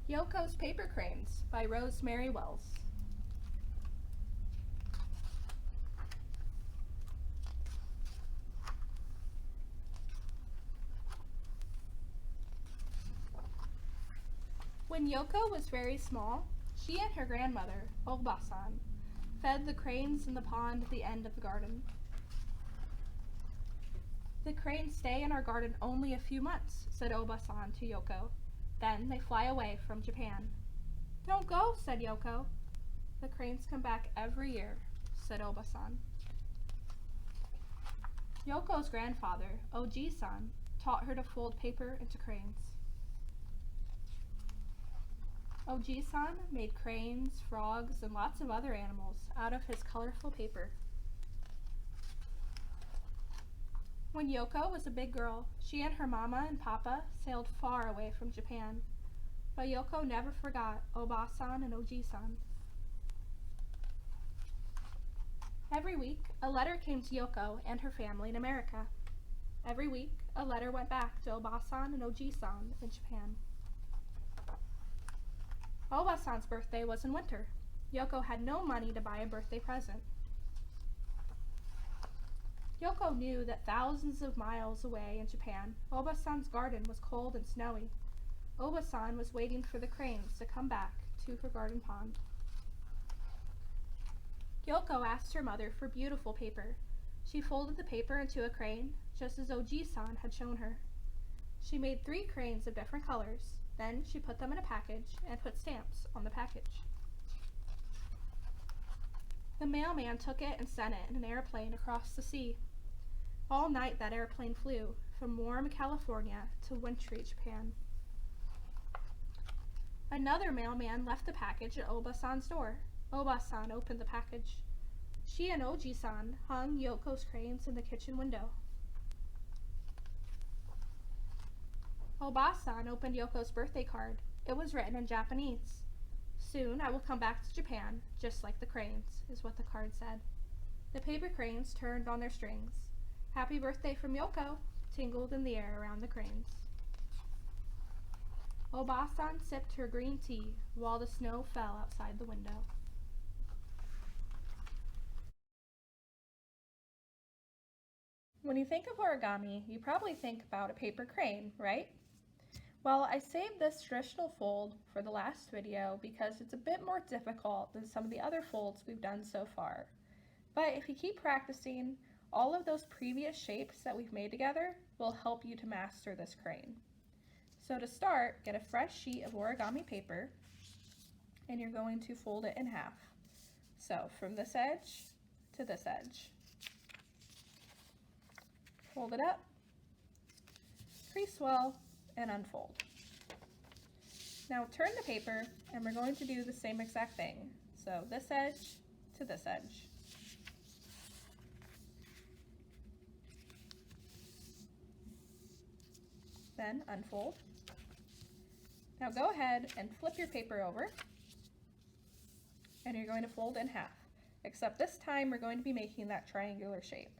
Yoko's Paper Cranes by Rosemary Wells. When Yoko was very small, she and her grandmother, Oba-san, fed the cranes in the pond at the end of the garden. "The cranes stay in our garden only a few months," said Oba-san to Yoko. "Then they fly away from Japan." "Don't go," said Yoko. "The cranes come back every year," said Oba-san. Yoko's grandfather, Oji-san, taught her to fold paper into cranes. Oji-san made cranes, frogs, and lots of other animals out of his colorful paper. When Yoko was a big girl, she and her mama and papa sailed far away from Japan, but Yoko never forgot Oba-san and Oji-san. Every week, a letter came to Yoko and her family in America. Every week, a letter went back to Oba-san and Oji-san in Japan. Oba-san's birthday was in winter. Yoko had no money to buy a birthday present. Yoko knew that thousands of miles away in Japan, Oba-san's garden was cold and snowy. Oba-san was waiting for the cranes to come back to her garden pond. Yoko asked her mother for beautiful paper. She folded the paper into a crane, just as Oji-san had shown her. She made 3 cranes of different colors. Then she put them in a package and put stamps on the package. The mailman took it and sent it in an airplane across the sea. All night that airplane flew, from warm California to wintry Japan. Another mailman left the package at Oba-san's door. Oba-san opened the package. She and Oji-san hung Yoko's cranes in the kitchen window. Oba-san opened Yoko's birthday card. It was written in Japanese. "Soon I will come back to Japan, just like the cranes," is what the card said. The paper cranes turned on their strings. "Happy birthday from Yoko" tingled in the air around the cranes. Oba-san sipped her green tea while the snow fell outside the window. When you think of origami, you probably think about a paper crane, right? Well, I saved this traditional fold for the last video because it's a bit more difficult than some of the other folds we've done so far. But if you keep practicing, all of those previous shapes that we've made together will help you to master this crane. So to start, get a fresh sheet of origami paper and you're going to fold it in half. So from this edge to this edge. Fold it up, crease well, and unfold. Now turn the paper and we're going to do the same exact thing. So this edge to this edge. Then unfold. Now go ahead and flip your paper over and you're going to fold in half, except this time we're going to be making that triangular shape.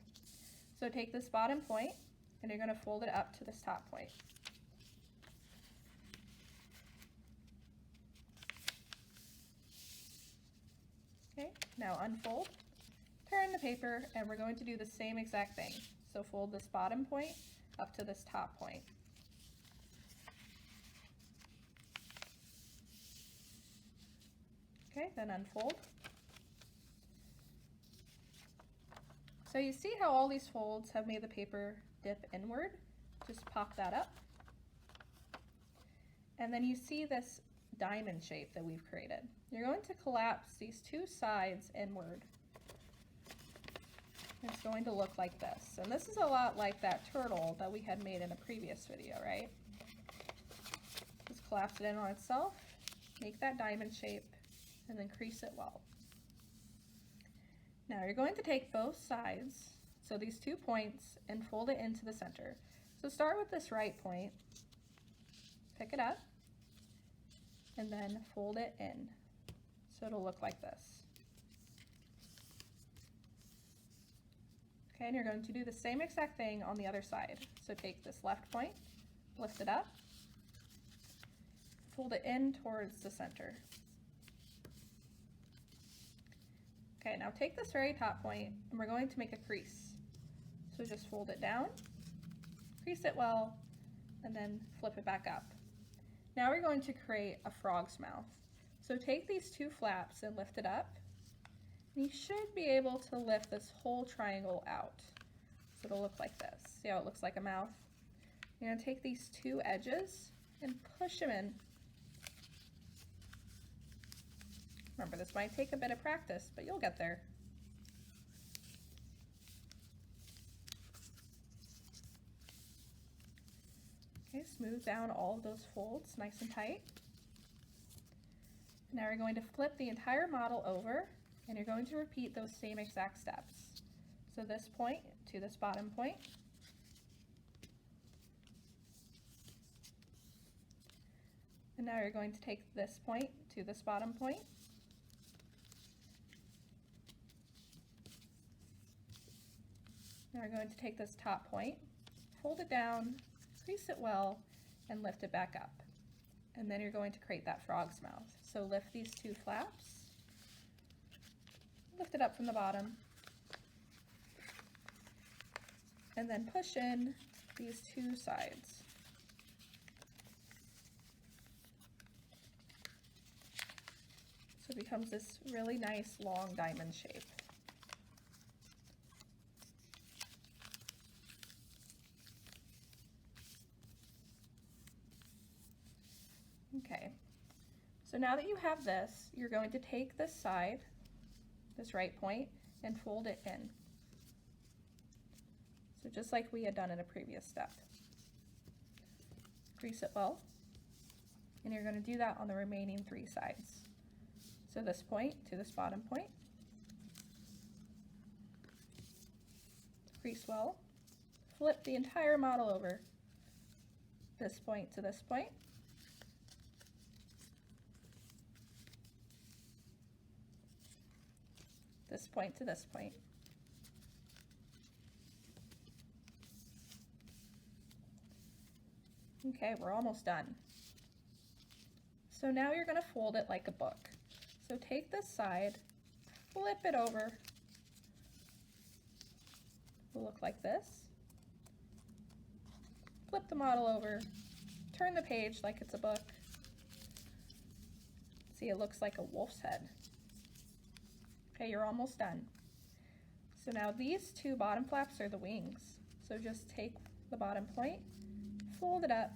So take this bottom point and you're going to fold it up to this top point. Okay, now unfold, turn the paper, and we're going to do the same exact thing. So fold this bottom point up to this top point. Okay, then unfold. So you see how all these folds have made the paper dip inward? Just pop that up. And then you see this diamond shape that we've created. You're going to collapse these 2 sides inward. It's going to look like this. And this is a lot like that turtle that we had made in a previous video, right? Just collapse it in on itself, make that diamond shape, and then crease it well. Now you're going to take both sides, so these 2 points, and fold it into the center. So start with this right point, pick it up, and then fold it in. So it'll look like this. Okay, and you're going to do the same exact thing on the other side. So take this left point, lift it up, fold it in towards the center. Okay, now take this very top point and we're going to make a crease. So just fold it down, crease it well, and then flip it back up. Now we're going to create a frog's mouth. So take these two flaps and lift it up. And you should be able to lift this whole triangle out. So it'll look like this. See how it looks like a mouth? You're going to take these two edges and push them in. Remember, this might take a bit of practice, but you'll get there. Okay, smooth down all of those folds nice and tight. Now we're going to flip the entire model over, and you're going to repeat those same exact steps. So this point to this bottom point. And now you're going to take this point to this bottom point. Now we're going to take this top point, fold it down, crease it well, and lift it back up. And then you're going to create that frog's mouth. So lift these two flaps, lift it up from the bottom, and then push in these two sides. So it becomes this really nice long diamond shape. Okay, so now that you have this, you're going to take this side, this right point, and fold it in. So just like we had done in a previous step. Crease it well, and you're going to do that on the remaining three sides. So this point to this bottom point, crease well, flip the entire model over, this point to this point, this point to this point. Okay, we're almost done. So now you're going to fold it like a book. So take this side, flip it over. It'll look like this. Flip the model over, turn the page like it's a book. See, it looks like a wolf's head. Okay, you're almost done. So now these two bottom flaps are the wings. So just take the bottom point, fold it up,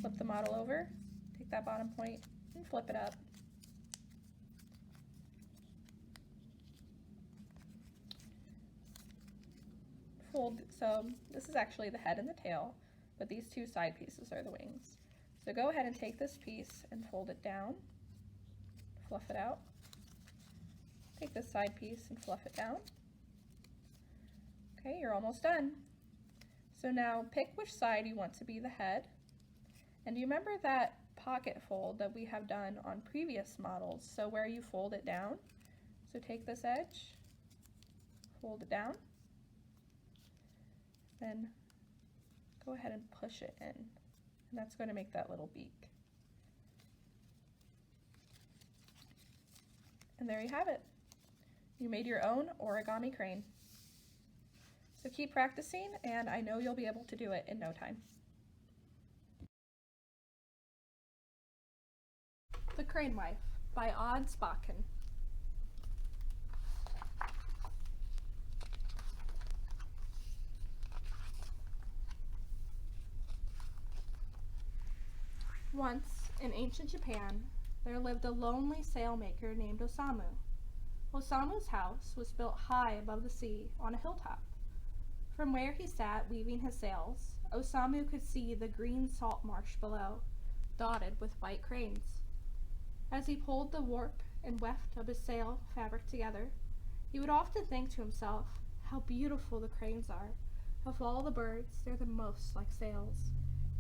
flip the model over, take that bottom point and flip it up. Fold, so this is actually the head and the tail, but these two side pieces are the wings. So go ahead and take this piece and fold it down. Fluff it out. Take this side piece and fluff it down. Okay, you're almost done. So now pick which side you want to be the head. And you remember that pocket fold that we have done on previous models, so where you fold it down. So take this edge, fold it down, then go ahead and push it in. And that's going to make that little beak. And there you have it. You made your own origami crane. So keep practicing, and I know you'll be able to do it in no time. The Crane Wife by Odd Spaken. Once, in ancient Japan, there lived a lonely sailmaker named Osamu. Osamu's house was built high above the sea on a hilltop. From where he sat weaving his sails, Osamu could see the green salt marsh below, dotted with white cranes. As he pulled the warp and weft of his sail fabric together, he would often think to himself, how beautiful the cranes are. Of all the birds, they're the most like sails.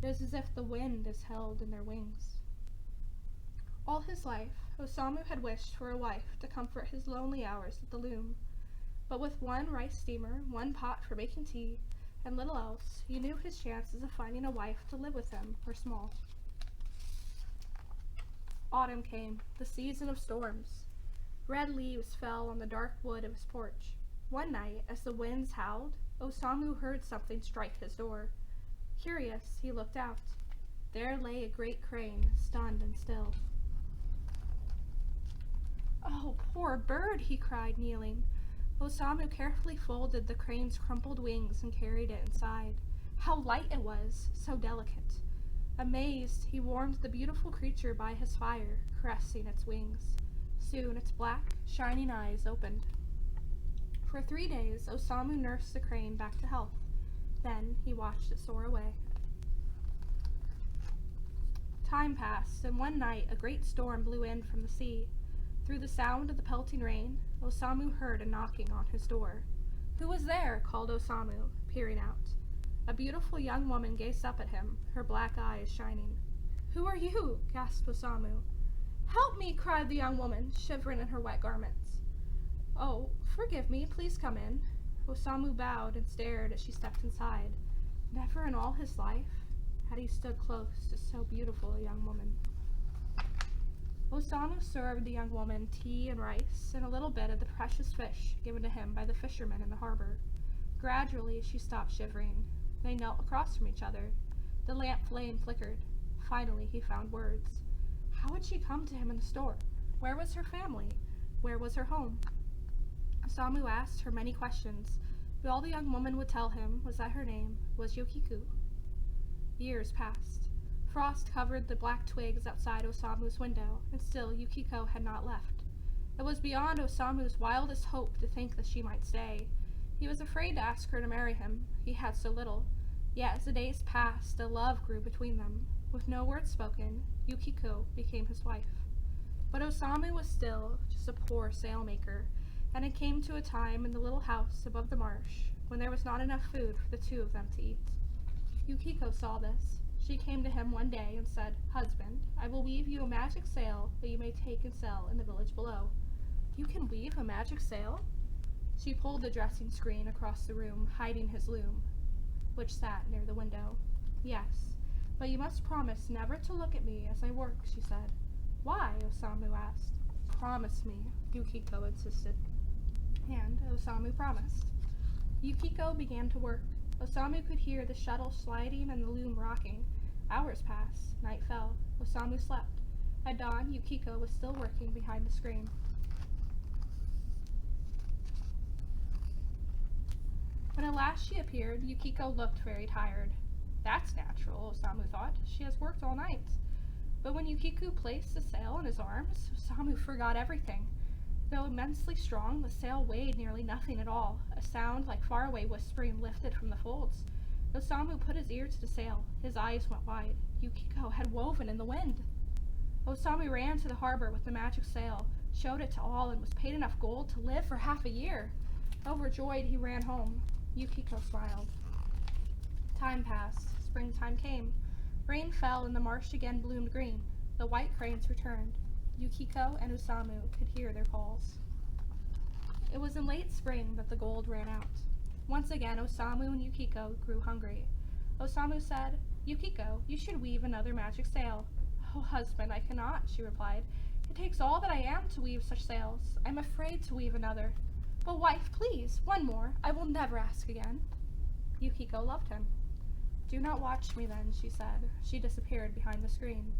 It is as if the wind is held in their wings. All his life, Osamu had wished for a wife to comfort his lonely hours at the loom. But with one rice steamer, one pot for making tea, and little else, he knew his chances of finding a wife to live with him were small. Autumn came, the season of storms. Red leaves fell on the dark wood of his porch. One night, as the winds howled, Osamu heard something strike his door. Curious, he looked out. There lay a great crane, stunned and still. "Oh, poor bird," he cried, kneeling. Osamu carefully folded the crane's crumpled wings and carried it inside. How light it was, so delicate. Amazed, he warmed the beautiful creature by his fire, caressing its wings. Soon its black, shining eyes opened. For 3 days, Osamu nursed the crane back to health. Then he watched it soar away. Time passed, and one night a great storm blew in from the sea. Through the sound of the pelting rain, Osamu heard a knocking on his door. "Who was there?" called Osamu, peering out. A beautiful young woman gazed up at him, her black eyes shining. "Who are you?" gasped Osamu. "Help me!" cried the young woman, shivering in her wet garments. "Oh, forgive me, please come in." Osamu bowed and stared as she stepped inside. Never in all his life had he stood close to so beautiful a young woman. Osamu served the young woman tea and rice and a little bit of the precious fish given to him by the fishermen in the harbor. Gradually, she stopped shivering. They knelt across from each other. The lamp flame flickered. Finally, he found words. How had she come to him in the store? Where was her family? Where was her home? Osamu asked her many questions, but all the young woman would tell him was that her name was Yokiku. Years passed. Frost covered the black twigs outside Osamu's window, and still Yukiko had not left. It was beyond Osamu's wildest hope to think that she might stay. He was afraid to ask her to marry him. He had so little. Yet as the days passed, a love grew between them. With no word spoken, Yukiko became his wife. But Osamu was still just a poor sailmaker, and it came to a time in the little house above the marsh when there was not enough food for the two of them to eat. Yukiko saw this. She came to him one day and said, "Husband, I will weave you a magic sail that you may take and sell in the village below." "You can weave a magic sail?" She pulled the dressing screen across the room, hiding his loom, which sat near the window. "Yes, but you must promise never to look at me as I work," she said. "Why?" Osamu asked. "Promise me," Yukiko insisted. And Osamu promised. Yukiko began to work. Osamu could hear the shuttle sliding and the loom rocking. Hours passed. Night fell. Osamu slept. At dawn, Yukiko was still working behind the screen. When at last she appeared, Yukiko looked very tired. That's natural, Osamu thought. She has worked all night. But when Yukiko placed the sail in his arms, Osamu forgot everything. Though immensely strong, the sail weighed nearly nothing at all. A sound like faraway whispering lifted from the folds. Osamu put his ear to the sail. His eyes went wide. Yukiko had woven in the wind. Osamu ran to the harbor with the magic sail, showed it to all, and was paid enough gold to live for half a year. Overjoyed, he ran home. Yukiko smiled. Time passed. Springtime came. Rain fell and the marsh again bloomed green. The white cranes returned. Yukiko and Osamu could hear their calls. It was in late spring that the gold ran out. Once again, Osamu and Yukiko grew hungry. Osamu said, "Yukiko, you should weave another magic sail." "Oh, husband, I cannot," she replied. "It takes all that I am to weave such sails. I'm afraid to weave another." "But wife, please, one more. I will never ask again." Yukiko loved him. "Do not watch me then," she said. She disappeared behind the screen.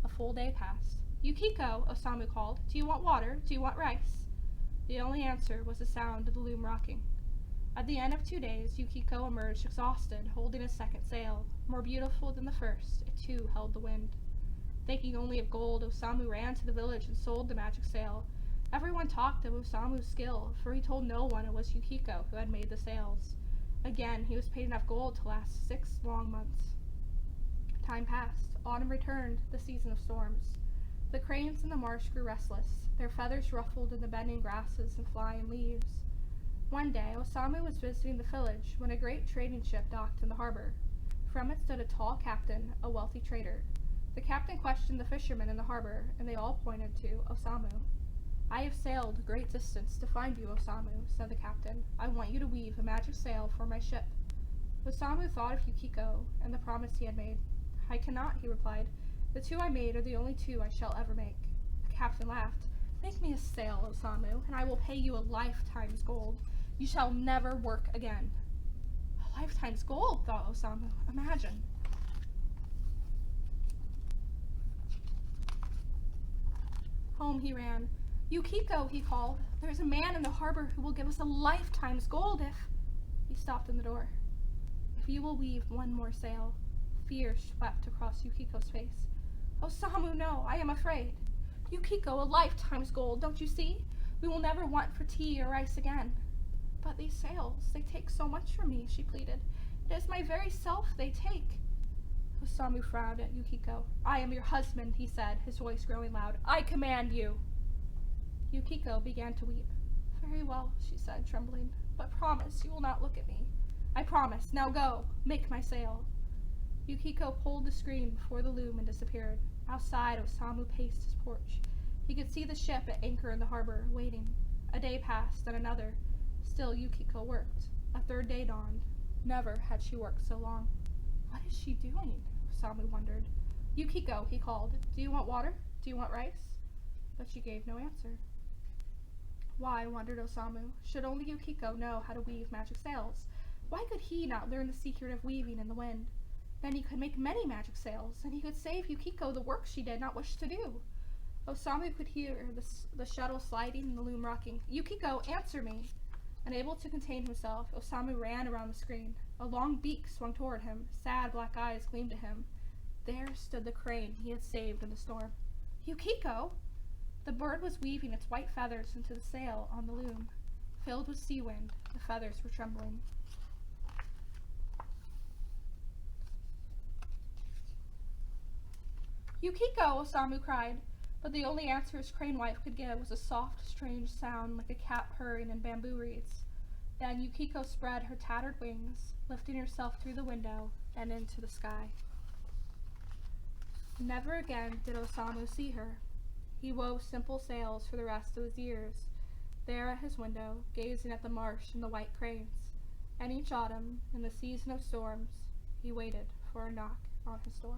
A full day passed. "Yukiko," Osamu called, "do you want water? Do you want rice?" The only answer was the sound of the loom rocking. At the end of 2 days, Yukiko emerged exhausted, holding a second sail. More beautiful than the first, it too held the wind. Thinking only of gold, Osamu ran to the village and sold the magic sail. Everyone talked of Osamu's skill, for he told no one it was Yukiko who had made the sails. Again, he was paid enough gold to last 6 long months. Time passed. Autumn returned, the season of storms. The cranes in the marsh grew restless. Their feathers ruffled in the bending grasses and flying leaves. One day, Osamu was visiting the village when a great trading ship docked in the harbor. From it stood a tall captain, a wealthy trader. The captain questioned the fishermen in the harbor, and they all pointed to Osamu. "I have sailed a great distance to find you, Osamu," said the captain. "I want you to weave a magic sail for my ship." Osamu thought of Yukiko and the promise he had made. I cannot, he replied. The two I made are the only two I shall ever make. The captain laughed. Make me a sail, Osamu, and I will pay you a lifetime's gold. You shall never work again. A lifetime's gold, thought Osamu. Imagine. Home he ran. Yukiko, he called. There's a man in the harbor who will give us a lifetime's gold if... He stopped in the door. If you will weave one more sail. Fear swept across Yukiko's face. Osamu, no, I am afraid. Yukiko, a lifetime's gold, don't you see? We will never want for tea or rice again. But these sails, they take so much from me, she pleaded. It is my very self they take. Osamu frowned at Yukiko. I am your husband, he said, his voice growing loud. I command you. Yukiko began to weep. Very well, she said, trembling, but promise you will not look at me. I promise. Now go. Make my sail. Yukiko pulled the screen before the loom and disappeared. Outside, Osamu paced his porch. He could see the ship at anchor in the harbor, waiting. A day passed, and another. Still Yukiko worked. A third day dawned. Never had she worked so long. What is she doing? Osamu wondered. Yukiko, he called. Do you want water? Do you want rice? But she gave no answer. Why, wondered Osamu, should only Yukiko know how to weave magic sails? Why could he not learn the secret of weaving in the wind? Then he could make many magic sails, and he could save Yukiko the work she did not wish to do. Osamu could hear the shuttle sliding and the loom rocking. Yukiko, answer me! Unable to contain himself, Osamu ran around the screen. A long beak swung toward him. Sad black eyes gleamed at him. There stood the crane he had saved in the storm. Yukiko! The bird was weaving its white feathers into the sail on the loom. Filled with sea wind, the feathers were trembling. Yukiko! Osamu cried, but the only answer his crane wife could give was a soft, strange sound like a cat purring in bamboo reeds. Then Yukiko spread her tattered wings, lifting herself through the window and into the sky. Never again did Osamu see her. He wove simple sails for the rest of his years, there at his window, gazing at the marsh and the white cranes. And each autumn, in the season of storms, he waited for a knock on his door.